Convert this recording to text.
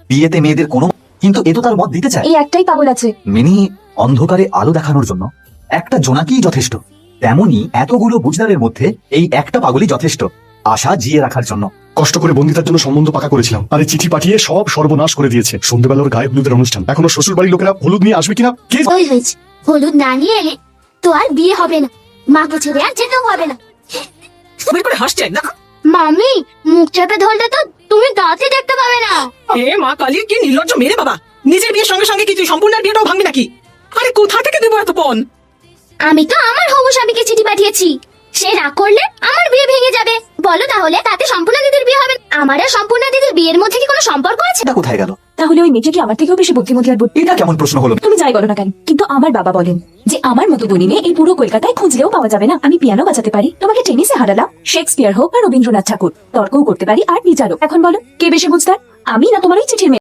বিয়েতে মেয়েদের কোনো, কিন্তু এ তো তার মত দিতে চায়। এই একটাই পাগল আছে। মিনি, অন্ধকারে আলো দেখানোর জন্য একটা জোনাকিই যথেষ্ট, তেমনি এতগুলো বুঝদারের মধ্যে এই একটা পাগলই যথেষ্ট আশা জিয়ে রাখার জন্য। কষ্ট করে বন্দিতার জন্য সম্বন্ধ পাকা করেছিলাম, আর এই চিঠি পাঠিয়ে সব সর্বনাশ করে দিয়েছে। সন্ধ্যেবেলা ওর গায়ে হলুদের অনুষ্ঠান, এখনো শ্বশুর বাড়ির লোকেরা হলুদ নিয়ে আসবে কিনা কে জানে। ওই হয়েছে, হলুদ না নিয়ে এলে তো আর বিয়ে হবে না, মাকে ছেড়ে আর যেতেও হবে না। বের করে হাসছে দেখো। মামি, মুখ চেপে ধরলে তো তুমি দাঁতে দেখতে পাবে না। এ মা কালী, কি নির্লজ্জ মেরে বাবা! নিজের বিয়ের সঙ্গে সঙ্গে কি তুই সম্পূর্ণ বিয়েটাও ভাঙবি নাকি? আরে কোথা থেকে দেবো এত পণ? আমি তো আমার হবু স্বামীকে চিঠি পাঠিয়েছি, সে রাগ করলে আমার বিয়ে ভেঙে যাবে। বলো তাহলে তাতে সম্পূর্ণ দিদির বিয়ে হবে? আমার আর সম্পূর্ণ দিদির বিয়ের মধ্যে কি কোনো সম্পর্ক আছে? এটা কোথায় গেল? তাহলে ওই মেয়েটা কি আমার থেকেও বেশি বুদ্ধিমতী আর এটা কেমন প্রশ্ন হলো? তুমি যাই বলো না কেন, কিন্তু আমার বাবা বলেন যে আমার মতো গুণী মেয়ে এই পুরো কলকাতায় খুঁজলেও পাওয়া যাবে না। আমি পিয়ানো বাজাতে পারি, তোমাকে টেনিসে হারালাম, শেক্সপিয়ার হোক বা রবীন্দ্রনাথ ঠাকুর, তর্কও করতে পারি আর বিচারও। এখন বলো কে বেশি বুঝতার, আমি না তোমার ওই চিঠির মেয়ে?